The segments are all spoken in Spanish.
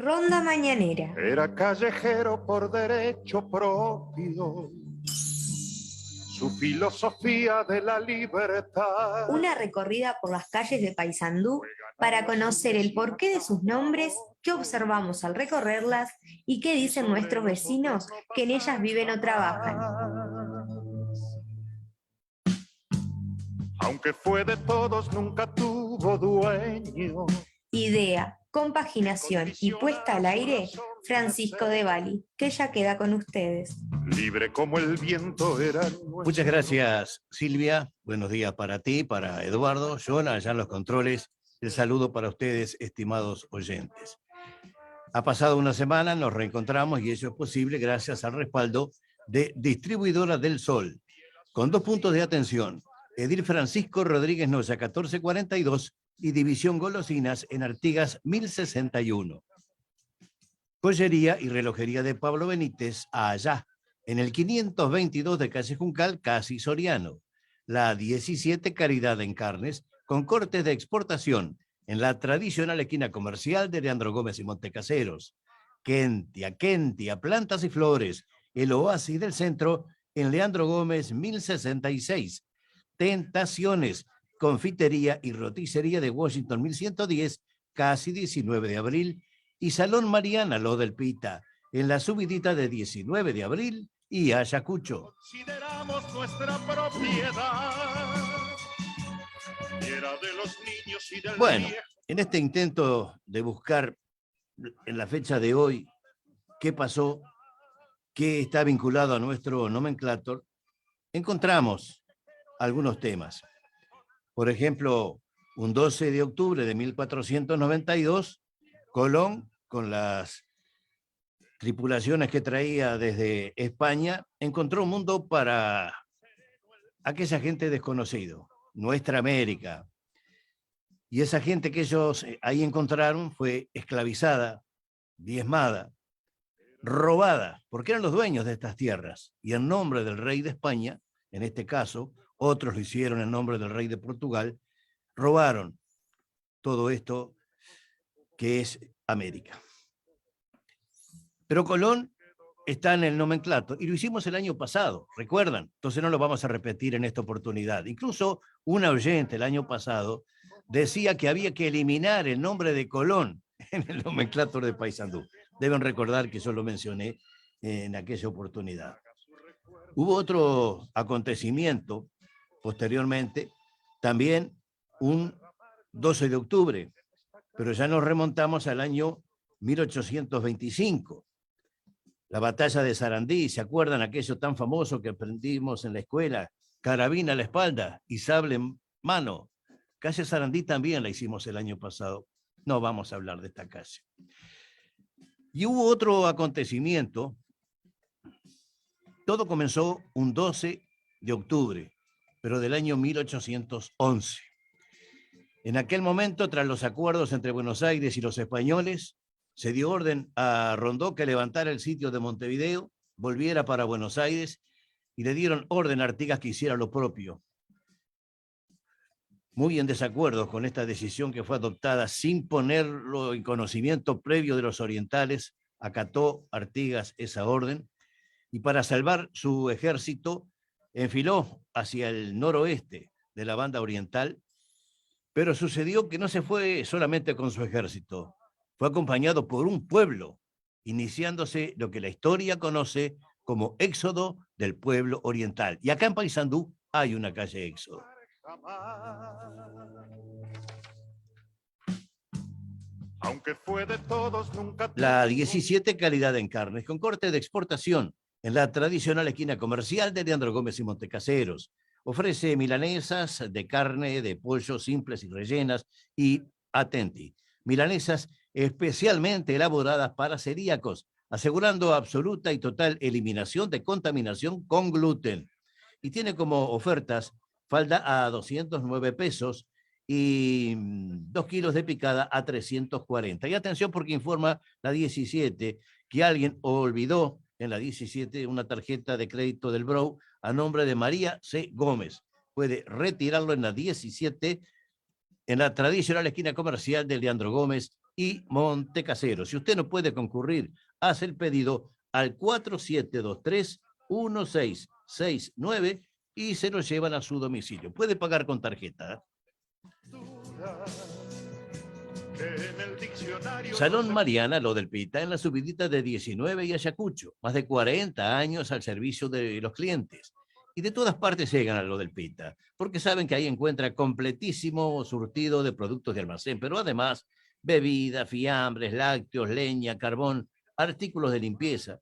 Ronda mañanera. Era callejero por derecho propio, su filosofía de la libertad. Una recorrida por las calles de Paysandú para conocer el porqué de sus nombres, qué observamos al recorrerlas y qué dicen nuestros vecinos que en ellas viven o trabajan. Aunque fue de todos, nunca tuvo dueño. Idea, compaginación y puesta al aire, Francisco de Bali, que ya queda con ustedes. Libre como el viento era. Muchas gracias, Silvia. Buenos días para ti, para Eduardo, Jonah, allá en los controles. El saludo para ustedes, estimados oyentes. Ha pasado una semana, nos reencontramos y eso es posible gracias al respaldo de Distribuidora del Sol, con 2 puntos de atención. Edil Francisco Rodríguez Noya, 1442, y División Golosinas en Artigas 1061. Joyería y relojería de Pablo Benítez, allá, en el 522 de calle Juncal, casi Soriano. La 17 Calidad en Carnes, con cortes de exportación, en la tradicional esquina comercial de Leandro Gómez y Montecaseros. Kentia, plantas y flores, el oasis del centro, en Leandro Gómez 1066. Tentaciones, confitería y roticería de Washington 1110, casi 19 de abril, y Salón Mariana, lo del Pita, en la subidita de 19 de abril y Ayacucho. Consideramos nuestra propiedad. Era de los niños y del Bueno, viejo. en este intento de buscar en la fecha de hoy qué pasó, qué está vinculado a nuestro nomenclator, encontramos algunos temas. Por ejemplo, un 12 de octubre de 1492, Colón, con las tripulaciones que traía desde España, encontró un mundo para aquella gente desconocido, nuestra América. Y esa gente que ellos ahí encontraron fue esclavizada, diezmada, robada, porque eran los dueños de estas tierras. Y en nombre del rey de España, en este caso, otros lo hicieron en nombre del rey de Portugal, robaron todo esto que es América. Pero Colón está en el nomenclator y lo hicimos el año pasado, ¿recuerdan? Entonces no lo vamos a repetir en esta oportunidad. Incluso una oyente el año pasado decía que había que eliminar el nombre de Colón en el nomenclator de Paysandú. Deben recordar que yo lo mencioné en aquella oportunidad. Hubo otro acontecimiento posteriormente, también un 12 de octubre, pero ya nos remontamos al año 1825. La batalla de Sarandí, ¿se acuerdan aquello tan famoso que aprendimos en la escuela? Carabina a la espalda y sable en mano. Calle Sarandí también la hicimos el año pasado. No vamos a hablar de esta calle. Y hubo otro acontecimiento. Todo comenzó un 12 de octubre, pero del año 1811. En aquel momento, tras los acuerdos entre Buenos Aires y los españoles, se dio orden a Rondó que levantara el sitio de Montevideo, volviera para Buenos Aires y le dieron orden a Artigas que hiciera lo propio. Muy en desacuerdo con esta decisión que fue adoptada sin ponerlo en conocimiento previo de los orientales, acató Artigas esa orden y para salvar su ejército enfiló hacia el noroeste de la banda oriental, pero sucedió que no se fue solamente con su ejército, fue acompañado por un pueblo, iniciándose lo que la historia conoce como éxodo del pueblo oriental. Y acá en Paysandú hay una calle Éxodo. Aunque fue de todos, nunca. La 17 Calidad en Carnes, con corte de exportación, en la tradicional esquina comercial de Leandro Gómez y Montecaseros. Ofrece milanesas de carne, de pollo, simples y rellenas, y atenti, milanesas especialmente elaboradas para celíacos, asegurando absoluta y total eliminación de contaminación con gluten. Y tiene como ofertas falda a 209 pesos y 2 kilos de picada a 340. Y atención porque informa la 17 que alguien olvidó en la 17 una tarjeta de crédito del Brou a nombre de María C. Gómez. Puede retirarlo en la 17 en la tradicional esquina comercial de Leandro Gómez y Montecasero. Si usted no puede concurrir, hace el pedido al 4723-1669 y se lo llevan a su domicilio. Puede pagar con tarjeta. Salón Mariana, lo del Pita, en la subidita de 19 y Ayacucho. Más de 40 años al servicio de los clientes. Y de todas partes llegan a lo del Pita, porque saben que ahí encuentra completísimo surtido de productos de almacén, pero además bebidas, fiambres, lácteos, leña, carbón, artículos de limpieza.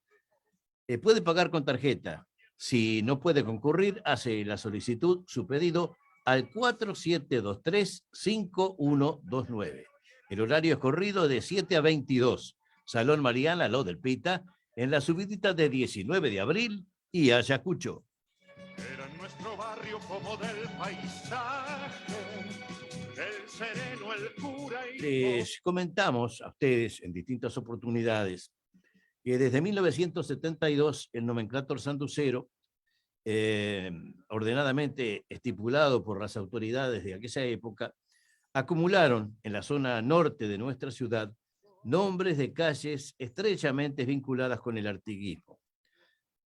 Puede pagar con tarjeta. Si no puede concurrir, hace la solicitud, su pedido, al 4723-5129. El horario es corrido de 7 a 22. Salón Mariana, lo del Pita, en la subidita de 19 de abril y Ayacucho. Era en nuestro barrio como del paisaje, el sereno, el cura y... Les comentamos a ustedes en distintas oportunidades que desde 1972 el nomenclátor sanducero, ordenadamente estipulado por las autoridades de aquella época, acumularon en la zona norte de nuestra ciudad nombres de calles estrechamente vinculadas con el artiguismo.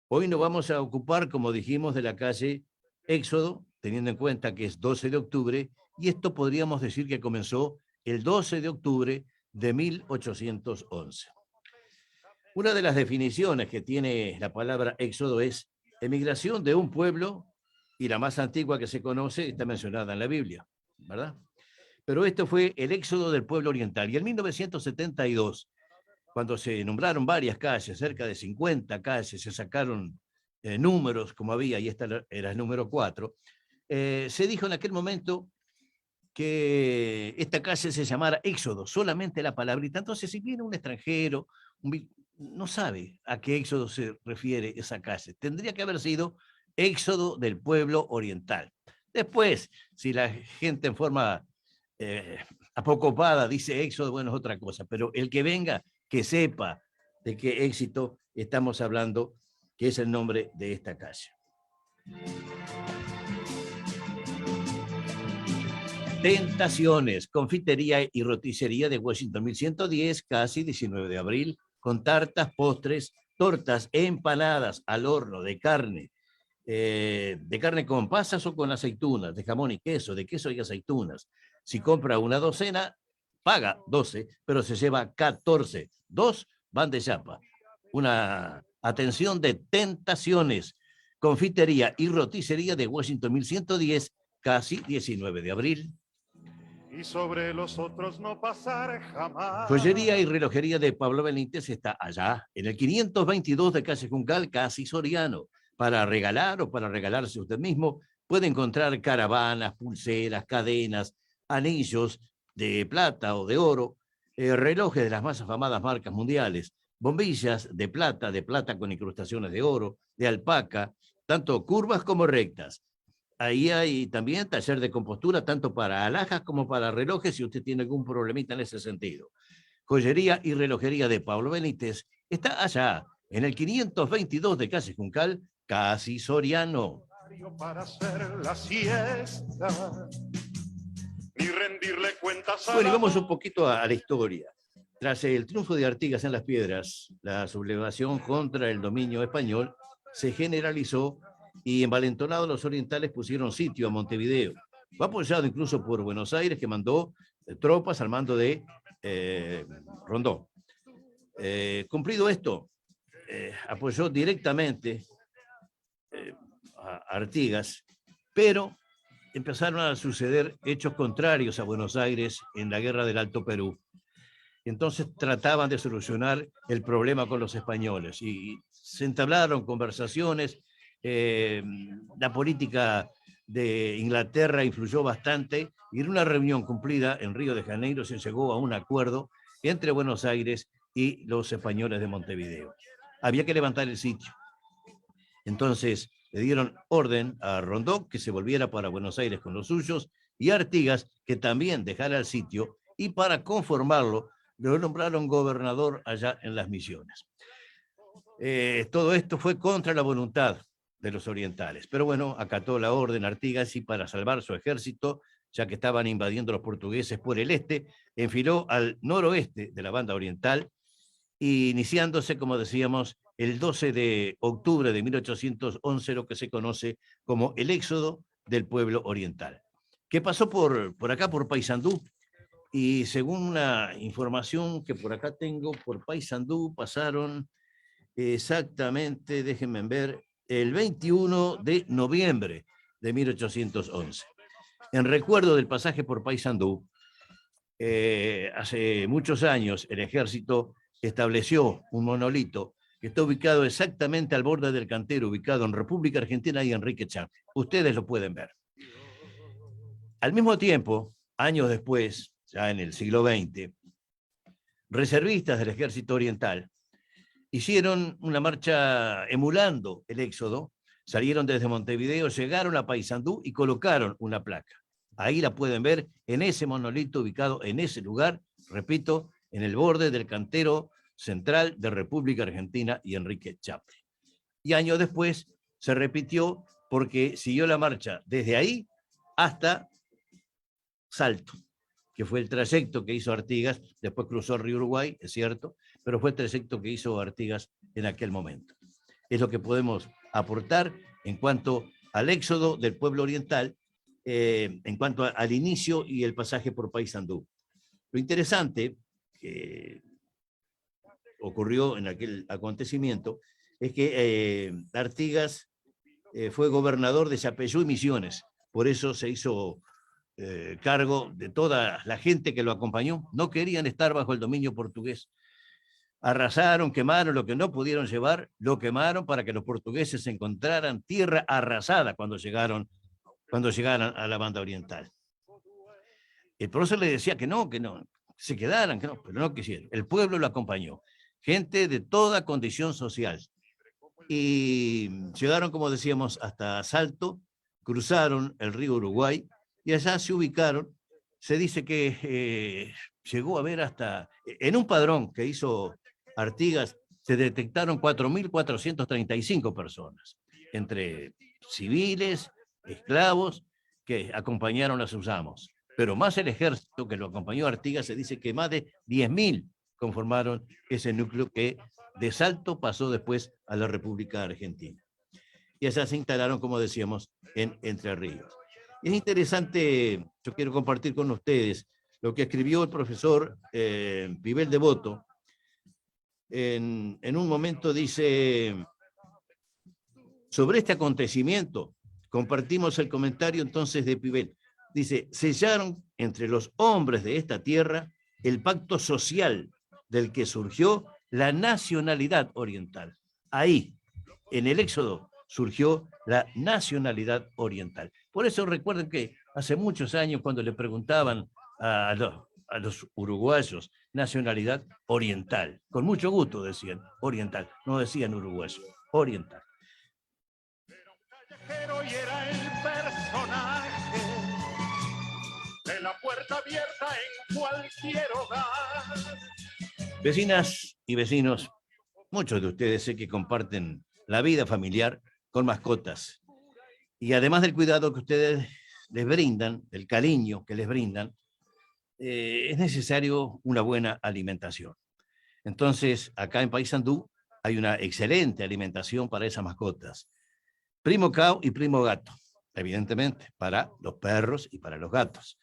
Hoy nos vamos a ocupar, como dijimos, de la calle Éxodo, teniendo en cuenta que es 12 de octubre, y esto podríamos decir que comenzó el 12 de octubre de 1811. Una de las definiciones que tiene la palabra éxodo es emigración de un pueblo, y la más antigua que se conoce está mencionada en la Biblia, ¿verdad? Pero esto fue el éxodo del pueblo oriental. Y en 1972, cuando se nombraron varias calles, cerca de 50 calles, se sacaron números como había, y esta era el número 4, se dijo en aquel momento que esta calle se llamara Éxodo, solamente la palabrita. Entonces, si viene un extranjero, no sabe a qué Éxodo se refiere esa calle. Tendría que haber sido Éxodo del pueblo oriental. Después, si la gente en forma apocopada dice Éxodo, bueno, es otra cosa, pero el que venga, que sepa de qué éxito estamos hablando, que es el nombre de esta calle. Tentaciones, confitería y roticería de Washington 1110, casi 19 de abril, con tartas, postres, tortas, empanadas al horno de carne con pasas o con aceitunas, de jamón y de queso y aceitunas. Si compra una docena, paga 12, pero se lleva 14. 2 van de chapa. Una atención de Tentaciones, confitería y roticería de Washington 1110, casi 19 de abril. Y sobre los otros no pasar jamás. Joyería y relojería de Pablo Benítez está allá, en el 522 de calle Juncal, casi Soriano. Para regalar o para regalarse usted mismo, puede encontrar caravanas, pulseras, cadenas, anillos de plata o de oro, relojes de las más afamadas marcas mundiales, bombillas de plata con incrustaciones de oro, de alpaca, tanto curvas como rectas. Ahí hay también taller de compostura, tanto para alhajas como para relojes, si usted tiene algún problemita en ese sentido. Joyería y relojería de Pablo Benítez está allá, en el 522 de calle Juncal, casi Soriano. Para hacer la siesta, ni rendirle cuentas a bueno, y vamos un poquito a la historia. Tras el triunfo de Artigas en Las Piedras, la sublevación contra el dominio español se generalizó y envalentonados los orientales pusieron sitio a Montevideo. Fue apoyado incluso por Buenos Aires, que mandó tropas al mando de Rondón. Cumplido esto, apoyó directamente a Artigas, pero empezaron a suceder hechos contrarios a Buenos Aires en la Guerra del Alto Perú. Entonces trataban de solucionar el problema con los españoles y se entablaron conversaciones. La política de Inglaterra influyó bastante y en una reunión cumplida en Río de Janeiro se llegó a un acuerdo entre Buenos Aires y los españoles de Montevideo. Había que levantar el sitio. Entonces le dieron orden a Rondón que se volviera para Buenos Aires con los suyos y a Artigas que también dejara el sitio, y para conformarlo lo nombraron gobernador allá en las Misiones. Todo esto fue contra la voluntad de los orientales, pero bueno, acató la orden Artigas y para salvar su ejército ya que estaban invadiendo los portugueses por el este, enfiló al noroeste de la banda oriental, iniciándose, como decíamos, el 12 de octubre de 1811, lo que se conoce como el éxodo del pueblo oriental, que pasó por acá, por Paysandú, y según una información que por acá tengo, por Paysandú pasaron exactamente, déjenme ver, el 21 de noviembre de 1811. En recuerdo del pasaje por Paysandú, hace muchos años el ejército estableció un monolito que está ubicado exactamente al borde del cantero, ubicado en República Argentina y Enrique Chávez. Ustedes lo pueden ver. Al mismo tiempo, años después, ya en el siglo XX, reservistas del ejército oriental hicieron una marcha emulando el éxodo, salieron desde Montevideo, llegaron a Paysandú y colocaron una placa. Ahí la pueden ver en ese monolito ubicado en ese lugar, repito, en el borde del cantero central de República Argentina y Enrique Chapre. Y años después se repitió porque siguió la marcha desde ahí hasta Salto, que fue el trayecto que hizo Artigas, después cruzó el río Uruguay, es cierto, pero fue el trayecto que hizo Artigas en aquel momento. Es lo que podemos aportar en cuanto al éxodo del pueblo oriental, en cuanto al inicio y el pasaje por Paysandú. Lo interesante que ocurrió en aquel acontecimiento es que Artigas fue gobernador de Chapeyú y Misiones, por eso se hizo cargo de toda la gente que lo acompañó. No querían estar bajo el dominio portugués. Arrasaron, quemaron lo que no pudieron llevar, lo quemaron para que los portugueses encontraran tierra arrasada cuando llegaran a la banda oriental. El profesor le decía que no, se quedaran, que no, pero no quisieron. El pueblo lo acompañó, gente de toda condición social. Y llegaron, como decíamos, hasta Salto, cruzaron el río Uruguay y allá se ubicaron. Se dice que llegó a ver hasta, en un padrón que hizo Artigas, se detectaron 4.435 personas, entre civiles, esclavos, que acompañaron a sus amos. Pero más el ejército que lo acompañó a Artigas, se dice que más de 10.000 conformaron ese núcleo que de Salto pasó después a la República Argentina. Y allá se instalaron, como decíamos, en Entre Ríos. Y es interesante, yo quiero compartir con ustedes lo que escribió el profesor Pivel Devoto. En un momento dice, sobre este acontecimiento, compartimos el comentario entonces de Pivel. Dice, sellaron entre los hombres de esta tierra el pacto social del que surgió la nacionalidad oriental. Ahí, en el éxodo, surgió la nacionalidad oriental. Por eso recuerden que hace muchos años cuando le preguntaban a los uruguayos nacionalidad oriental, con mucho gusto decían oriental, no decían uruguayo, oriental. Y era el personaje de la puerta abierta en cualquier hogar. Vecinas y vecinos, muchos de ustedes sé que comparten la vida familiar con mascotas. Y además del cuidado que ustedes les brindan, del cariño que les brindan, es necesario una buena alimentación. Entonces, acá en Paysandú hay una excelente alimentación para esas mascotas. Primo Cao y Primo Gato, evidentemente, para los perros y para los gatos.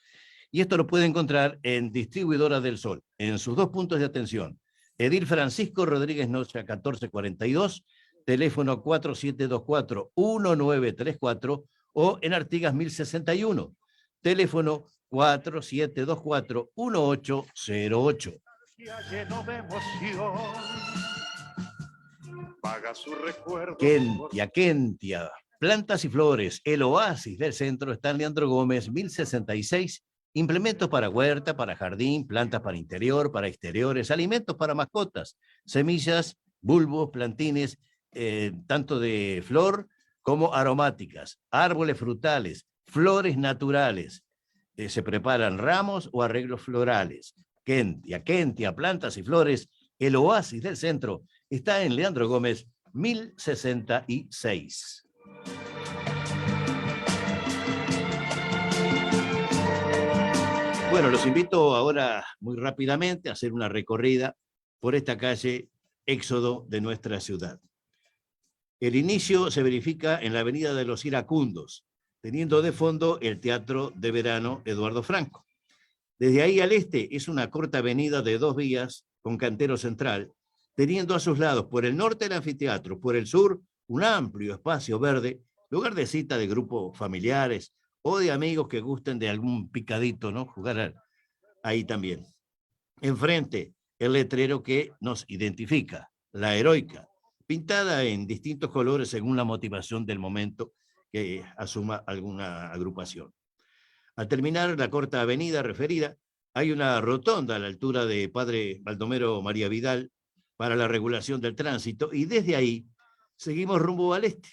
Y esto lo puede encontrar en Distribuidora del Sol, en sus 2 puntos de atención. Edil Francisco Rodríguez Nocha, 1442, teléfono 4724-1934, o en Artigas 1061, teléfono 4724-1808. Lleno de emoción, paga su recuerdo. Kentia, Kentia, plantas y flores, el oasis del centro está en Leandro Gómez, 1066, implementos para huerta, para jardín, plantas para interior, para exteriores, alimentos para mascotas, semillas, bulbos, plantines, tanto de flor como aromáticas, árboles frutales, flores naturales. Se preparan ramos o arreglos florales. Kentia, Kentia, plantas y flores, el oasis del centro está en Leandro Gómez, 1066. Bueno, los invito ahora muy rápidamente a hacer una recorrida por esta calle Éxodo de nuestra ciudad. El inicio se verifica en la avenida de los Iracundos, teniendo de fondo el Teatro de Verano Eduardo Franco. Desde ahí al este es una corta avenida de 2 vías con cantero central, teniendo a sus lados por el norte el anfiteatro, por el sur un amplio espacio verde, lugar de cita de grupos familiares o de amigos que gusten de algún picadito, ¿no? Jugar ahí también. Enfrente, el letrero que nos identifica, la heroica, pintada en distintos colores según la motivación del momento que asuma alguna agrupación. Al terminar la corta avenida referida, hay una rotonda a la altura de Padre Baldomero María Vidal para la regulación del tránsito y desde ahí seguimos rumbo al este,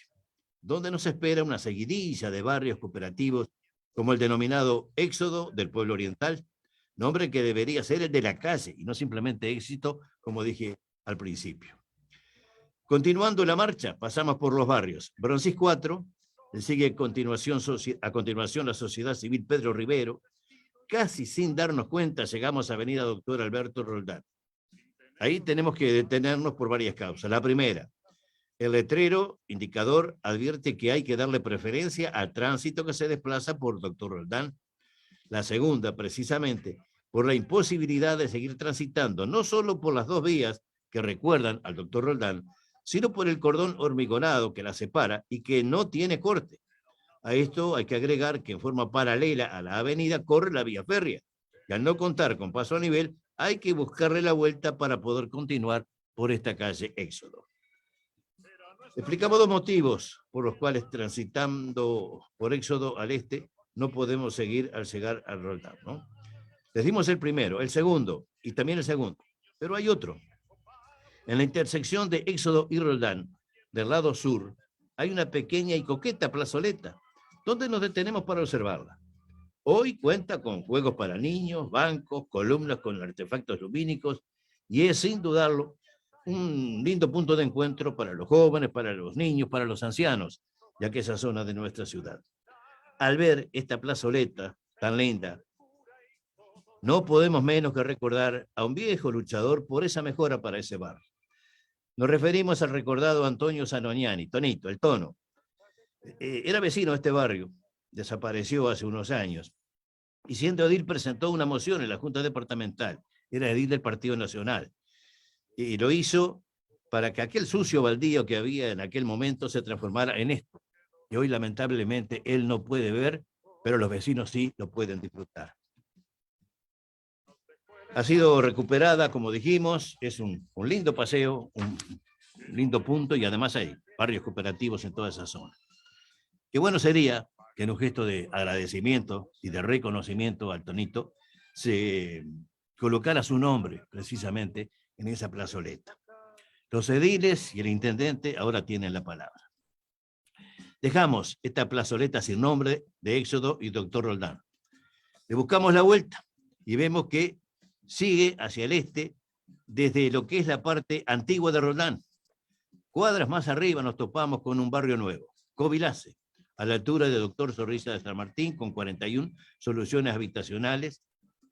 donde nos espera una seguidilla de barrios cooperativos como el denominado Éxodo del Pueblo Oriental, nombre que debería ser el de la calle y no simplemente Éxito, como dije al principio. Continuando la marcha, pasamos por los barrios. Broncis 4, le sigue a continuación la Sociedad Civil Pedro Rivero. Casi sin darnos cuenta llegamos a Avenida Doctor Alberto Roldán. Ahí tenemos que detenernos por varias causas. La primera, el letrero indicador advierte que hay que darle preferencia al tránsito que se desplaza por Doctor Roldán. La segunda, precisamente, por la imposibilidad de seguir transitando, no solo por las 2 vías que recuerdan al Doctor Roldán, sino por el cordón hormigonado que la separa y que no tiene corte. A esto hay que agregar que en forma paralela a la avenida corre la vía férrea, y al no contar con paso a nivel, hay que buscarle la vuelta para poder continuar por esta calle Éxodo. Explicamos 2 motivos por los cuales transitando por Éxodo al este no podemos seguir al llegar al Roldán, ¿no? Les dimos el primero, el segundo y también el segundo, pero hay otro. En la intersección de Éxodo y Roldán, del lado sur, hay una pequeña y coqueta plazoleta, donde nos detenemos para observarla. Hoy cuenta con juegos para niños, bancos, columnas con artefactos lumínicos, y es sin dudarlo un lindo punto de encuentro para los jóvenes, para los niños, para los ancianos, ya que esa zona de nuestra ciudad. Al ver esta plazoleta tan linda, no podemos menos que recordar a un viejo luchador por esa mejora para ese barrio. Nos referimos al recordado Antonio Sanoniani, Tonito, el Tono. Era vecino de este barrio, desapareció hace unos años, y siendo edil presentó una moción en la Junta Departamental, era edil del Partido Nacional, y lo hizo para que aquel sucio baldío que había en aquel momento se transformara en esto, y hoy lamentablemente él no puede ver, pero los vecinos sí lo pueden disfrutar. Ha sido recuperada, como dijimos, es un lindo paseo, un lindo punto, y además hay barrios cooperativos en toda esa zona. Qué bueno sería que en un gesto de agradecimiento y de reconocimiento al Tonito se colocara su nombre precisamente en esa plazoleta. Los ediles y el intendente ahora tienen la palabra. Dejamos esta plazoleta sin nombre de Éxodo y Doctor Roldán. Le buscamos la vuelta y vemos que sigue hacia el este desde lo que es la parte antigua de Roldán. Cuadras más arriba nos topamos con un barrio nuevo, Covilace, a la altura de Doctor Zorrilla de San Martín, con 41 soluciones habitacionales.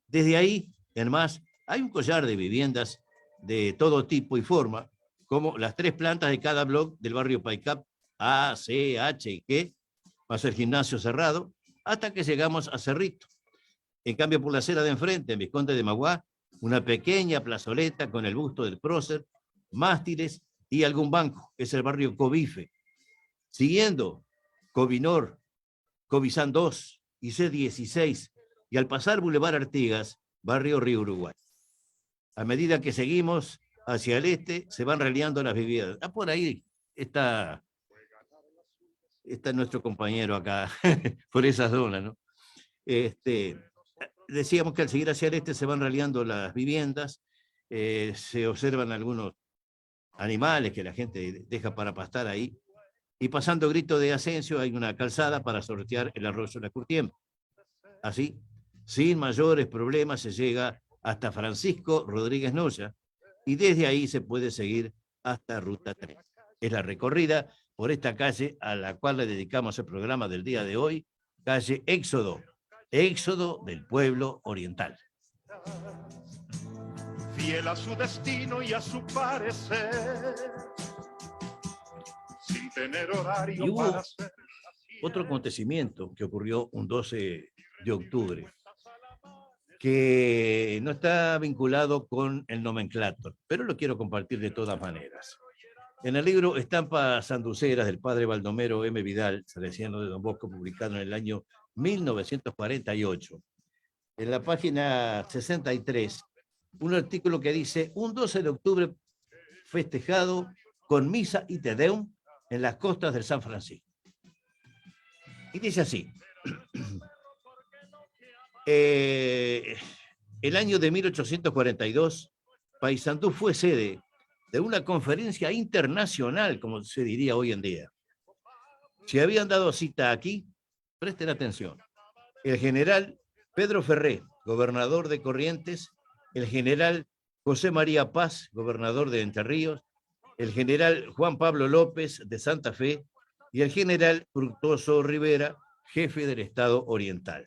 Desde ahí, en más, hay un collar de viviendas de todo tipo y forma, como las 3 plantas de cada bloque del barrio Paicap, A, C, H y G, más el gimnasio cerrado, hasta que llegamos a Cerrito. En cambio, por la acera de enfrente, en Vizconde de Maguá, una pequeña plazoleta con el busto del prócer, mástiles y algún banco, es el barrio Covife. Siguiendo, Covinor, Covizán 2 y C16, y al pasar Boulevard Artigas, barrio Río Uruguay. A medida que seguimos hacia el este, se van reliando las viviendas. Por ahí está nuestro compañero acá, por esa zona, ¿no? Decíamos que al seguir hacia el este se van reliando las viviendas, se observan algunos animales que la gente deja para pastar ahí, y pasando Grito de Asensio hay una calzada para sortear el arroyo La Curtiembre. Así, sin mayores problemas, se llega hasta Francisco Rodríguez Noya, y desde ahí se puede seguir hasta Ruta 3. Es la recorrida por esta calle a la cual le dedicamos el programa del día de hoy, calle Éxodo, éxodo del pueblo oriental. Fiel a su destino y a su parecer, sin tener horario Y hubo para hacer. otro acontecimiento que ocurrió un 12 de octubre, que no está vinculado con el nomenclátor, pero lo quiero compartir de todas maneras. En el libro Estampas Sanduceras del padre Baldomero M. Vidal, salesiano de Don Bosco, publicado en el año 1948, en la página 63, un artículo que dice: un 12 de octubre festejado con misa y te deum en las costas del San Francisco. Y dice así: el año de 1842, Paysandú fue sede de una conferencia internacional, como se diría hoy en día. Si habían dado cita aquí, presten atención: el general Pedro Ferré, gobernador de Corrientes; el general José María Paz, gobernador de Entre Ríos; el general Juan Pablo López, de Santa Fe; y el general Fructuoso Rivera, jefe del Estado Oriental.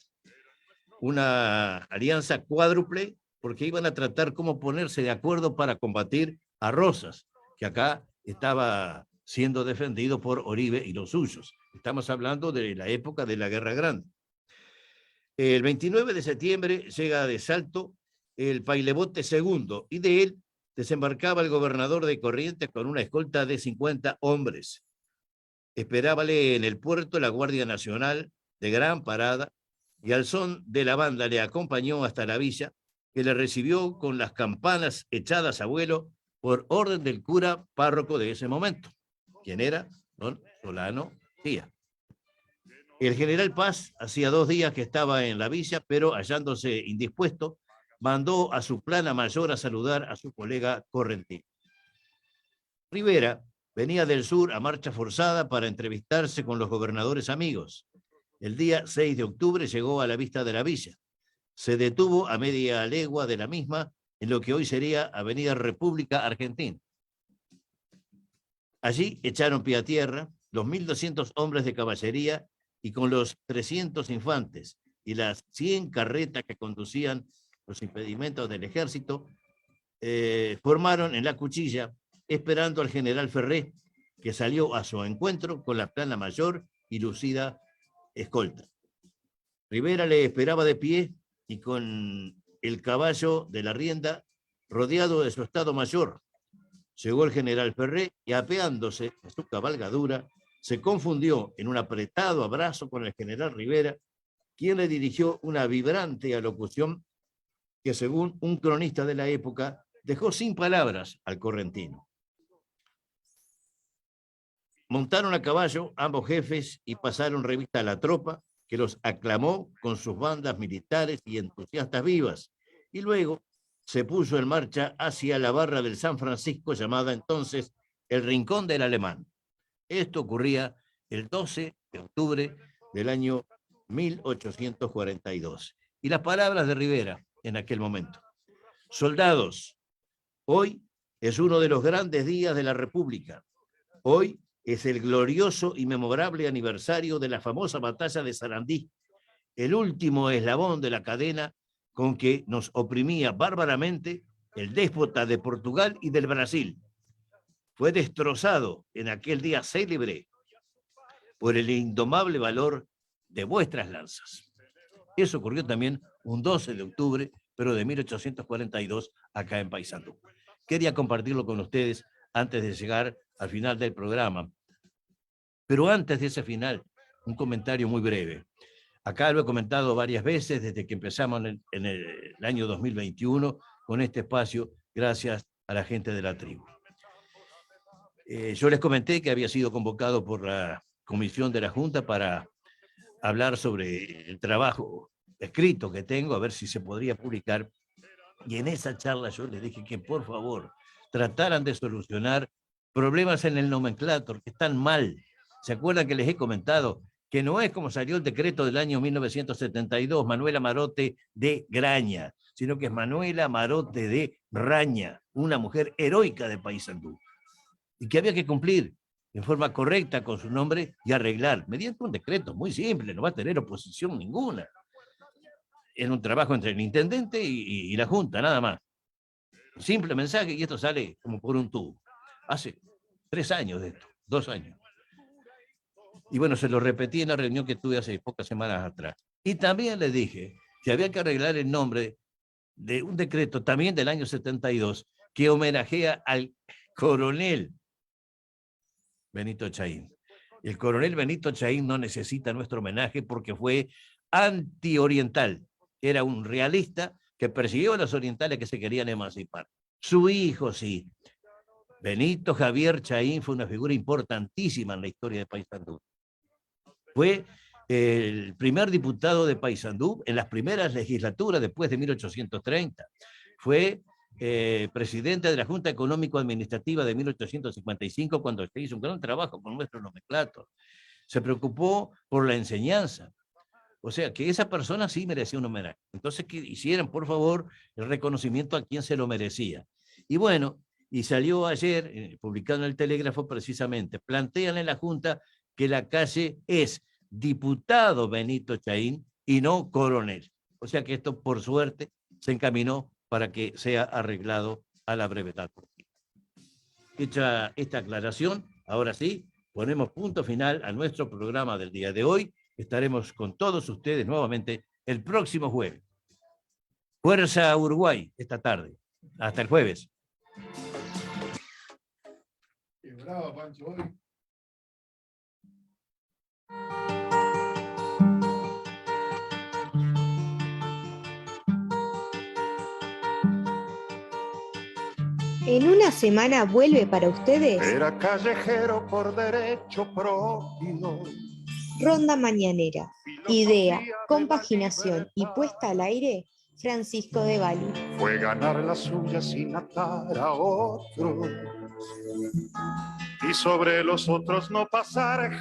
Una alianza cuádruple, porque iban a tratar cómo ponerse de acuerdo para combatir a Rosas, que acá estaba siendo defendido por Oribe y los suyos. Estamos hablando de la época de la Guerra Grande. El 29 de septiembre llega de Salto el Pailebote II, y de él desembarcaba el gobernador de Corrientes con una escolta de 50 hombres. Esperábale en el puerto la Guardia Nacional de gran parada, y al son de la banda le acompañó hasta la villa, que le recibió con las campanas echadas a vuelo por orden del cura párroco de ese momento, quien era don Solano Díaz. El general Paz hacía 2 días que estaba en la villa, pero hallándose indispuesto, mandó a su plana mayor a saludar a su colega correntino. Rivera venía del sur a marcha forzada para entrevistarse con los gobernadores amigos. El día 6 de octubre llegó a la vista de la villa. Se detuvo a media legua de la misma, en lo que hoy sería Avenida República Argentina. Allí echaron pie a tierra los 1.200 hombres de caballería, y con los 300 infantes y las 100 carretas que conducían los impedimentos del ejército, formaron en la cuchilla, esperando al general Ferré, que salió a su encuentro con la plana mayor y lucida escolta. Rivera le esperaba de pie y con el caballo de la rienda, rodeado de su estado mayor. Llegó el general Ferré y, apeándose de su cabalgadura, se confundió en un apretado abrazo con el general Rivera, quien le dirigió una vibrante alocución que, según un cronista de la época, dejó sin palabras al correntino. Montaron a caballo ambos jefes y pasaron revista a la tropa, que los aclamó con sus bandas militares y entusiastas vivas, y luego se puso en marcha hacia la barra del San Francisco, llamada entonces el Rincón del Alemán. Esto ocurría el 12 de octubre del año 1842. Y las palabras de Rivera en aquel momento: soldados, hoy es uno de los grandes días de la República. Hoy es el glorioso y memorable aniversario de la famosa batalla de Sarandí, el último eslabón de la cadena con que nos oprimía bárbaramente el déspota de Portugal y del Brasil. Fue destrozado en aquel día célebre por el indomable valor de vuestras lanzas. Eso ocurrió también un 12 de octubre, pero de 1842, acá en Paysandú. Quería compartirlo con ustedes antes de llegar al final del programa. Pero antes de ese final, un comentario muy breve. Acá lo he comentado varias veces desde que empezamos en el año 2021 con este espacio, gracias a la gente de la tribu. Yo les comenté que había sido convocado por la comisión de la Junta para hablar sobre el trabajo escrito que tengo, a ver si se podría publicar. Y en esa charla yo les dije que por favor trataran de solucionar problemas en el nomenclátor que están mal. ¿Se acuerdan que les he comentado que no es como salió el decreto del año 1972, Manuela Marote de Graña, sino que es Manuela Marote de Raña, una mujer heroica de Paysandú, y que había que cumplir en forma correcta con su nombre y arreglar mediante un decreto muy simple, no va a tener oposición ninguna. era un trabajo entre el intendente y la junta, nada más. Simple mensaje y esto sale como por un tubo. Hace 3 años de esto, 2 años. Y bueno, se lo repetí en la reunión que tuve hace pocas semanas atrás. Y también le dije que había que arreglar el nombre de un decreto también del año 72 que homenajea al coronel Benito Chaín. El coronel Benito Chaín no necesita nuestro homenaje porque fue antioriental. Era un realista que persiguió a los orientales que se querían emancipar. Su hijo, sí. Benito Javier Chaín fue una figura importantísima en la historia de Paysandú. Fue el primer diputado de Paysandú en las primeras legislaturas después de 1830. Fue presidente de la Junta Económico-Administrativa de 1855 cuando se hizo un gran trabajo con nuestros nomenclatos. Se preocupó por la enseñanza. O sea, que esa persona sí merecía un homenaje. Entonces, que hicieran, por favor, el reconocimiento a quien se lo merecía. Y bueno, y salió ayer, publicado en el Telégrafo precisamente, plantean en la Junta que la calle es diputado Benito Chaín y no coronel. O sea que esto, por suerte, se encaminó para que sea arreglado a la brevedad. Hecha esta aclaración, ahora sí, ponemos punto final a nuestro programa del día de hoy. Estaremos con todos ustedes nuevamente el próximo jueves. Fuerza Uruguay esta tarde. Hasta el jueves. Qué brava, Pancho, hoy. En una semana vuelve para ustedes Era callejero por derecho propio. Ronda Mañanera. Idea, compaginación y puesta al aire, Francisco de Bali. Fue ganar la suya sin atar a otros y sobre los otros no pasar